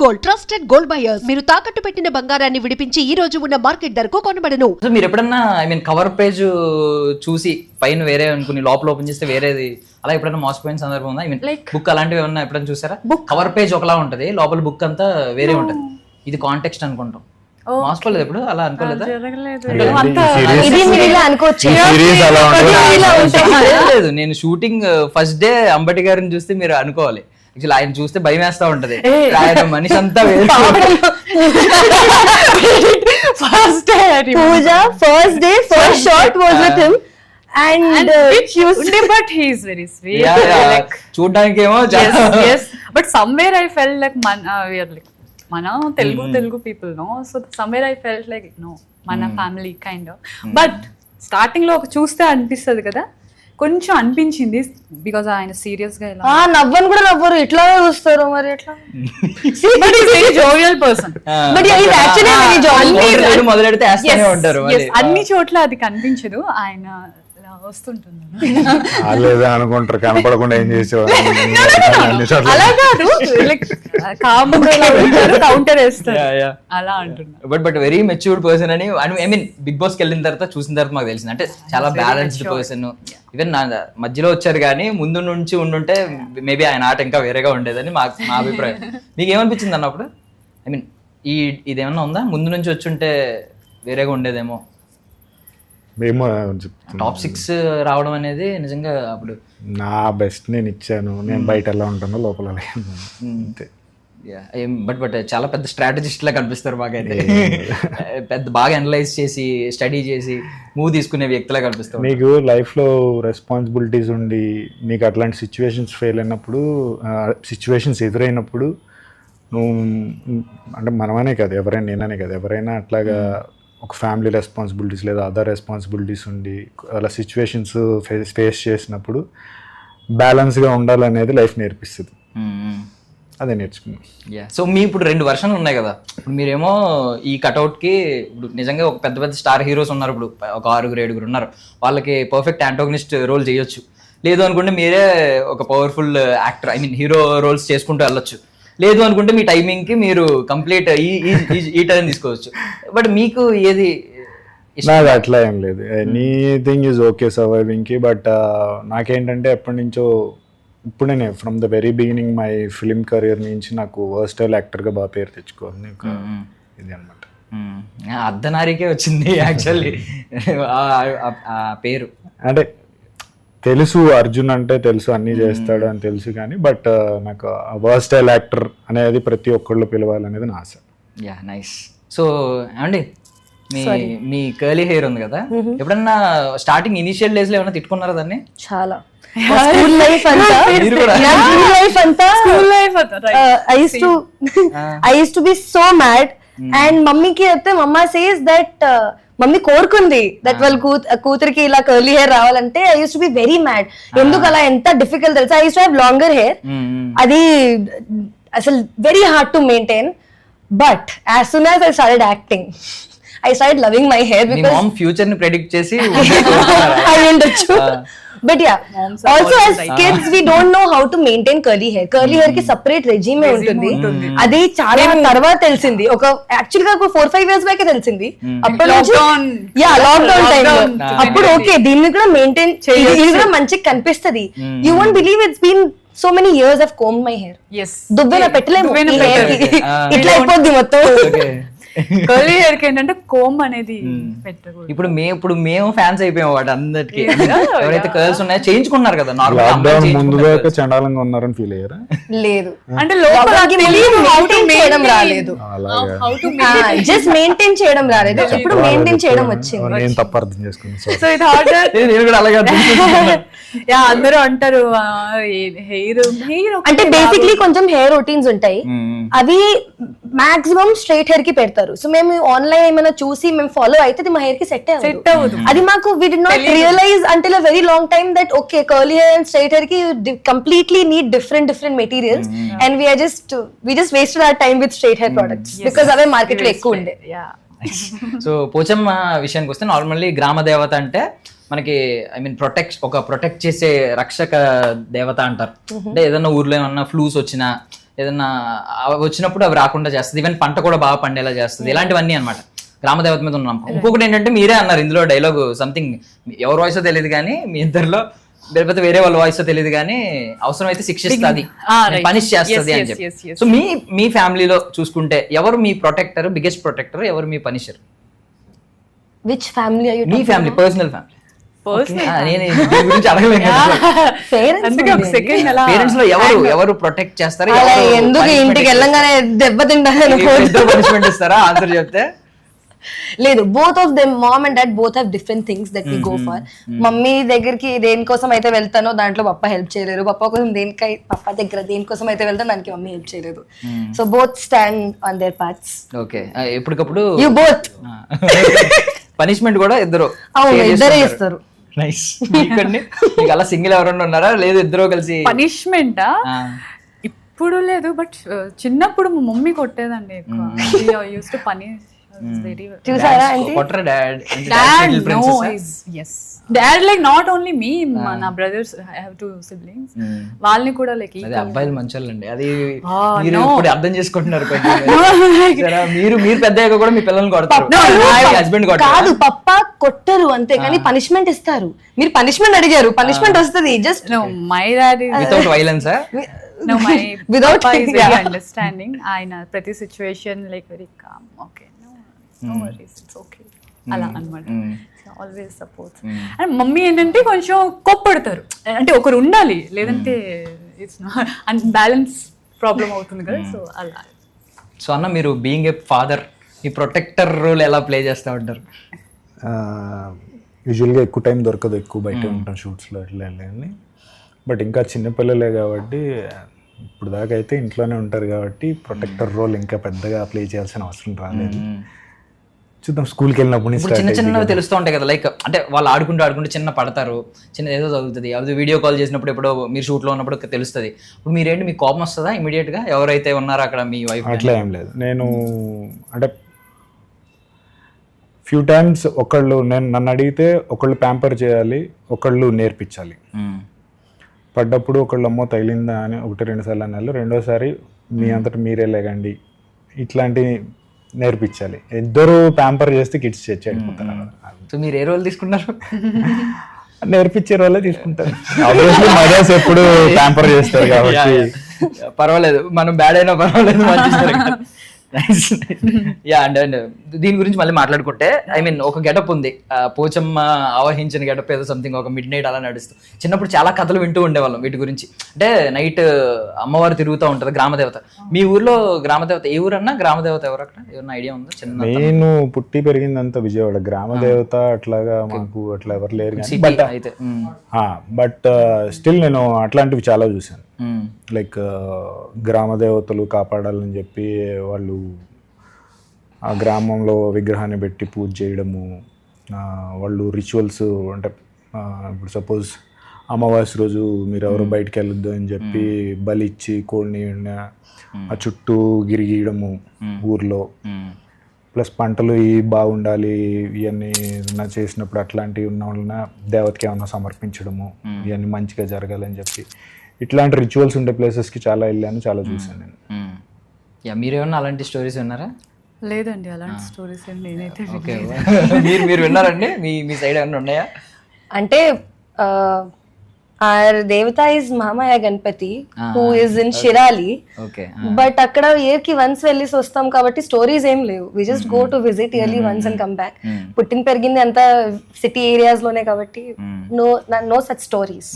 Gold, trusted gold buyers. మీరు తాకట్టు పెట్టిన బంగారాన్ని విడిపించి ఈ రోజు ఉన్న మార్కెట్ ధరకు కొనబడను. సో మీరు ఎప్పుడన్నా కవర్ పేజ్ చూసి పైన వేరే అనుకుని లోపల ఓపెన్ చేస్తే వేరేది అలా ఎప్పుడైనా మోసపోయిన సందర్భం ఉందా? బుక్ అలాంటివి ఏమన్నా ఎప్పుడైనా చూసారా? కవర్ పేజ్ ఒకలా ఉంటది, లోపల బుక్ అంతా వేరే ఉంటది. ఇది కాంటెక్స్ట్ అనుకుంటాం. మోసపోలేదు ఎప్పుడు అలా అనుకోలేదా? లేదు, నేను షూటింగ్ ఫస్ట్ డే అంబటి గారిని చూస్తే మీరు అనుకోవాలి. యాక్చువల్లీ ఆయన చూస్తే భయం వేస్తా ఉంటది. ఆయన మనిషి అంతా first day first shot was with him and but he is very sweet. like చూడడానికి ఏమో yes but somewhere I felt like we are like mana Telugu people, no, so somewhere I felt like no mana family kind of. but starting లో చూస్తే అనిపిస్తుంది కదా, కొంచెం అనిపించింది because ఆయన serious గా ఇలా నవ్వను కూడా నవ్వరు, ఇట్లా చూస్తారు మరి ఎట్లా. But is very jovial person. But he is actually very jovial. మొదలెడితే వేస్తూనే ఉంటారు. అన్ని చోట్ల అది కనిపించదు, ఆయన వస్తుంటుంది లేదా అనుకుంటారు, కనపడకుండా ఏం చేసేవారు. అలా కాదు, లైక్ కౌంటర్ వేస్తారు అలా అంటున్నా. బట్ వెరీ మెచ్యూర్డ్ పర్సన్ అని ఐ మీన్ బిగ్ బాస్ కి వెళ్ళిన తర్వాత చూసిన తర్వాత మాకు తెలిసింది. అంటే చాలా బ్యాలెన్స్డ్ పర్సన్. ఈవెన్ నా మధ్యలో వచ్చారు కానీ ముందు నుంచి ఉండుంటే మేబీ ఆయన ఆట ఇంకా వేరేగా ఉండేదని మా అభిప్రాయం. మీకు ఏమనిపించింది అన్నప్పుడు? ఐ మీన్ ఇదేమన్నా ఉందా, ముందు నుంచి వచ్చుంటే వేరేగా ఉండేదేమో? టాప్ 6 రావడం అనేది నిజంగా అప్పుడు నా బెస్ట్ నేను ఇచ్చాను. నేను బయట ఎలా ఉంటానో లోపల బట్ చాలా పెద్ద స్ట్రాటజిస్ట్ లా కనిపిస్తారు మాకైతే. పెద్ద బాగా అనలైజ్ చేసి స్టడీ చేసి మూవ్ తీసుకునే వ్యక్తిలా కనిపిస్తారు. మీకు లైఫ్లో రెస్పాన్సిబిలిటీస్ ఉండి మీకు అట్లాంటి సిచ్యువేషన్స్ ఫెయిల్ అయినప్పుడు, సిచ్యువేషన్స్ ఎదురైనప్పుడు నువ్వు అంటే మనమనే కాదు, ఎవరైనా నేననే కాదు, ఎవరైనా అట్లాగా ఒక ఫ్యామిలీ రెస్పాన్సిబిలిటీస్ లేదా అదర్ రెస్పాన్సిబిలిటీస్ ఉండి అలా సిచ్యువేషన్స్ ఫేస్ చేసినప్పుడు బ్యాలెన్స్గా ఉండాలనేది లైఫ్ నేర్పిస్తుంది. అదే నేర్చుకున్నాం. సో మీ ఇప్పుడు 2 వర్షన్లు ఉన్నాయి కదా. ఇప్పుడు మీరేమో ఈ కట్అవుట్కి ఇప్పుడు నిజంగా ఒక పెద్ద పెద్ద స్టార్ హీరోస్ ఉన్నారు, ఇప్పుడు ఒక 6-7 ఉన్నారు, వాళ్ళకి పర్ఫెక్ట్ యాంటోగనిస్ట్ రోల్ చేయొచ్చు. లేదు అనుకుంటే మీరే ఒక powerful actor, I mean hero roles చేసుకుంటూ వెళ్ళొచ్చు. లేదు అనుకుంటే మీ టైమింగ్కి మీరు కంప్లీట్ ఈ టైం తీసుకోవచ్చు. బట్ మీకు ఏది? నాకు అట్లా ఏం లేదు, ఎనీథింగ్ ఈజ్ ఓకే సర్వైవింగ్కి. బట్ నాకేంటంటే ఎప్పటి నుంచో ఇప్పుడు నేను from the very beginning my film career నుంచి నాకు వర్స్టైల్ యాక్టర్గా బాగా పేరు తెచ్చుకోవాలి ఇది అనమాట. అర్ధనారికే వచ్చింది యాక్చువల్లీ ఆ పేరు. అంటే తెలుసు అర్జున్ అంటే తెలుసు, అన్నీ చేస్తాడు అని తెలుసు, కానీ బట్ నాకు వర్స్టైల్ యాక్టర్ అనేది ప్రతి ఒక్కళ్ళు పిలవాలనేది నా ఆశ. Yeah nice. సో ఏమండి మీ కర్లీ హెయిర్ ఉంది కదా, ఎప్పుడన్నా స్టార్టింగ్ ఇనిషియల్ డేస్ లో ఏమైనా తిట్టుకున్నారా దాన్ని? చాలా. స్కూల్ లైఫ్ అంతా I used to be so mad and మమ్మీకి చెప్తే మమ్మ సేస్ దట్ మమ్మీ కోరుకుంది దట్ వాళ్ళ కూతురికి ఇలా కర్లీ హెయిర్ రావాలంటే I use to be very mad. ఎందుకు అలా, ఎంత డిఫికల్ట్ తెలుసా. I use to have longer hair, అది అసలు very hard to maintain. But as soon as I started acting I started loving my hair because mom future ni predict chesi I ఉండొచ్చు. But yeah, also as kids we don't know how to maintain curly hair. Curly hair కి separate regime ఉంటుంది. అది చాలా తర్వాత తెలిసింది, ఒక actual గా 4-5 years back తెలిసింది. అప్పుడు లాక్డౌన్ టైం లో అప్పుడు ఓకే దీన్ని కూడా మెయింటైన్ ఇది కూడా మంచిగా కనిపిస్తుంది. You won't believe it's been so many years I've combed my hair. yes దువ్వెన పెట్టలేము ఇట్లా అయిపోద్ది మొత్తం. కర్లీ హెయిర్ కి ఏంటంటే కోమ్ అనేది పెట్టకూడదు. ఇప్పుడు మేము ఫ్యాన్స్ అయిపోయాం వాటి అందరికి. ఎవరైతే కర్ల్స్ ఉన్నాయో చేయించుకున్నారు కదా, లాక్డౌన్ ముందుగా చండాలంగా ఉన్నారని ఫీల్ అయ్యారా? లేదు, అంటే లోపల చేయడం రాలేదు, జస్ట్ మెయింటైన్ చేయడం రాలేదు. ఇప్పుడు మెయింటైన్ చేయడం వచ్చింది. నేను తప్పు అర్థం చేసుకున్నాను. సో ఇది హార్డ్. నేను కూడా అలాగే యా అందరూ అంటారు హెయిర్ అంటే బేసిక్లీ కొంచెం హెయిర్ రొటీన్స్ ఉంటాయి, అవి మాక్సిమం స్ట్రైట్ హెయిర్ కి పెడతారు. సో మేము ఆన్లైన్ ఏమైనా చూసి మేము ఫాలో అయితే మా హెయిర్ కి సెట్ అవ్వదు. అది మాకు we did not realise until a very long time that okay curly hair and straight hair కి completely need different materials and we just wasted our time with straight hair products because అవే market లో ఎక్కువ ఉండే. So Pochamma విషయానికి వస్తే normally గ్రామ దేవత అంటే మనకి ఐ మీన్ ప్రొటెక్ట్ చేసే రక్షక దేవత అంటారు. అంటే ఏదైనా ఊర్లో ఏమన్నా ఫ్లూస్ వచ్చినా ఏదన్నా వచ్చినప్పుడు అవి రాకుండా చేస్తుంది, ఈవెన్ పంట కూడా బాగా పండేలా చేస్తుంది, ఇలాంటివన్నీ అనమాట గ్రామదేవత మీద ఉన్న నమ్మకం. ఇంకొకటి ఏంటంటే మీరే అన్నారు ఇందులో డైలాగ్ సంథింగ్, ఎవరి వాయిస్ తెలియదు కానీ మీ ఇద్దరిలో, లేకపోతే వేరే వాళ్ళ వాయిస్ తెలియదు కానీ అవసరం అయితే శిక్షిస్తుంది, పనిష్ చేస్తుంది అని చెప్పి. సో మీ ఫ్యామిలీలో చూసుకుంటే ఎవరు మీ ప్రొటెక్టర్, బిగ్గెస్ట్ ప్రొటెక్టర్, ఎవరు మీ punisher? Which family are you? మీ ఫ్యామిలీ, పర్సనల్ ఫ్యామిలీ. Personal. నేను దీని గురించి అడగలేను. అందుకే ఒక సెకండ్ అలా పేరెంట్స్ లో ఎవరు ప్రొటెక్ట్ చేస్తారు, ఎందుకు ఇంటికి వెళ్ళంగానే దెబ్బ తింటాను పనిష్మెంట్ ఇస్తారా? ఆన్సర్ చెప్తే లేదు, both of them, mom and dad both have different things that we go for. Mummy దగ్గరికి దేనికోసం అయితే వెళ్తానో దాంట్లో పప్ప హెల్ప్ చేయలేరు, పప్ప కోసం పప్ప దగ్గర దేనికోసం అయితే వెళ్తానో దానికి మమ్మీ హెల్ప్ చేయలేదు. So both stand on their parts. Okay, ఎప్పటికప్పుడు యు బోత్ పనిష్మెంట్ కూడా ఇద్దరు ఇద్దరే ఇస్తారు. నైస్. మీకు అలా సింగిల్ ఎవరన్నా ఉన్నారా, లేదు ఇద్దరు కలిసి? పనిష్మెంటా ఇప్పుడు లేదు, బట్ చిన్నప్పుడు మా మమ్మీ కొట్టేదండి ఎక్కువ. Use to punish very well. చూసారా అంటే కొట్టరా dad? Dad like not only me, నా బ్రదర్స్, ఐ హావ్ 2 siblings, వాళ్ళని కూడా లైక్ అది అబ్బాయిలు మంచోళ్ళండి, అది మీరు ఇప్పుడు అర్థం చేసుకుంటున్నారు. మీరు పెద్ద కూడా మీ పిల్లల్ని కొడతారు, హస్బెండ్ కాదు, పప్ప కొట్టరు అంతే కానీ పనిష్మెంట్ ఇస్తారు. మీరు పనిష్మెంట్ అడిగారు, పనిష్మెంట్ వస్తుంది. Just no, my dad is without violence. No, my Without papa is very understanding. ఆయన ప్రతి situation like very calm, okay no worries, it's okay అలా అన్నమాట. Always support. అండ్ మమ్మీ ఏంటంటే కొంచెం కోప్పడతారు, అంటే ఒకరు ఉండాలి, లేదంటే ఇట్స్ నాట్ అన్బ్యాలెన్స్ ప్రాబ్లం అవుతుంది కదా. సో అలా. సో అన్న, మీరు బీయింగ్ ఏ ఫాదర్ ఈ ప్రొటెక్టర్ రోల్ ఎలా ప్లే చేస్తూ ఉంటారు? యూజువల్గా ఎక్కువ టైం దొరకదు, ఎక్కువ బయట ఉంటాం షూట్స్లో అట్లా వెళ్ళి. బట్ ఇంకా చిన్నపిల్లలే కాబట్టి ఇప్పుడు దాకా అయితే ఇంట్లోనే ఉంటారు కాబట్టి ప్రొటెక్టర్ రోల్ ఇంకా పెద్దగా ప్లే చేయాల్సిన అవసరం రాలేదు. చూద్దాం, స్కూల్కి వెళ్ళినప్పుడు చిన్న చిన్నవి తెలుస్తూ ఉంటాయి కదా, లైక్ అంటే వాళ్ళు ఆడుకుంటూ చిన్న పడతారు, చిన్న ఏదో తగులుతుంది, అది వీడియో కాల్ చేసినప్పుడు ఎప్పుడో మీరు షూట్లో ఉన్నప్పుడు తెలుస్తుంది. ఇప్పుడు మీరేంటి, మీకు కోపం వస్తుందా ఇమీడియట్గా ఎవరైతే ఉన్నారో అక్కడ మీ వైఫ్? అట్లా ఏం లేదు. నేను అంటే ఫ్యూ టైమ్స్ నన్ను అడిగితే ఒకళ్ళు ప్యాంపర్ చేయాలి, ఒకళ్ళు నేర్పించాలి. పడ్డప్పుడు ఒకళ్ళు అమ్మో తగిలిందా అని 1-2 సార్లు అన్నారు, రెండోసారి మీ అంతటా మీరే లేగండి ఇట్లాంటివి నేర్పించాలి. ఇద్దరు ప్యాంపర్ చేస్తే కిడ్స్ చెడిపోతున్నారు. సో మీరు ఏ రోల్ తీసుకున్నారు? నేర్పించే రోలే తీసుకుంటారు. ఆబ్వియస్లీ మదర్స్ ఎప్పుడు ప్యాంపర్ చేస్తారు కాబట్టి పర్వాలేదు, మనం బ్యాడ్ అయినా పర్వాలేదు. యా, అండ్ దీని గురించి మళ్ళీ మాట్లాడుకుంటే, ఐ మీన్ ఒక గెటప్ ఉంది, పోచమ్మ ఆవహించిన గెటప్ ఏదో సంథింగ్, ఒక మిడ్ నైట్ అలా నడుస్తూ. చిన్నప్పుడు చాలా కథలు వింటూ ఉండేవాళ్ళం వీటి గురించి. అంటే నైట్ అమ్మవారు తిరుగుతూ ఉంటది, గ్రామదేవత. మీ ఊర్లో గ్రామదేవత ఏ ఊరన్నా, గ్రామదేవత ఎవరు అక్కడ, ఏమన్నా ఐడియా ఉందా? చిన్న నేను పుట్టి పెరిగిందంతా విజయవాడ, గ్రామదేవత అట్లాగా మాకు అట్లా ఎవరు లేరు. అయితే బట్ స్టిల్ నేను అట్లాంటివి చాలా చూశాను. లైక్ గ్రామదేవతలు కాపాడాలని చెప్పి వాళ్ళు ఆ గ్రామంలో విగ్రహాన్ని పెట్టి పూజ చేయడము, వాళ్ళు రిచువల్స్. అంటే ఇప్పుడు సపోజ్ అమావాస్య రోజు మీరు ఎవరు బయటకు వెళ్ళొద్దు అని చెప్పి బలి ఇచ్చి కోడిని ఆ చుట్టూ గిరిగీయడము ఊర్లో. ప్లస్ పంటలు బాగుండాలి ఇవన్నీ చేసినప్పుడు అట్లాంటివి ఉన్న వలన దేవతకి ఏమన్నా సమర్పించడము, ఇవన్నీ మంచిగా జరగాలని చెప్పి ఇట్లాంటి రిచువల్స్ ఉండే ప్లేసెస్కి చాలా వెళ్ళాను, చాలా చూసాను నేను. మీరేమన్నా అలాంటి స్టోరీస్ విన్నారా? లేదండి, అలాంటి స్టోరీస్ నేనైతే మీరు విన్నారండి? మీ సైడ్ ఏమన్నా ఉన్నాయా? అంటే our devata is Mahamaya Ganpati who is in Shirali. Okay. But అక్కడ year కి once వెళ్ళేసి వస్తాం కాబట్టి స్టోరీస్ ఏం లేవు. We just go to visit yearly once and come back. పుట్టిన పెరిగింది అంతా సిటీ ఏరియాస్ లోనే కాబట్టి no such stories.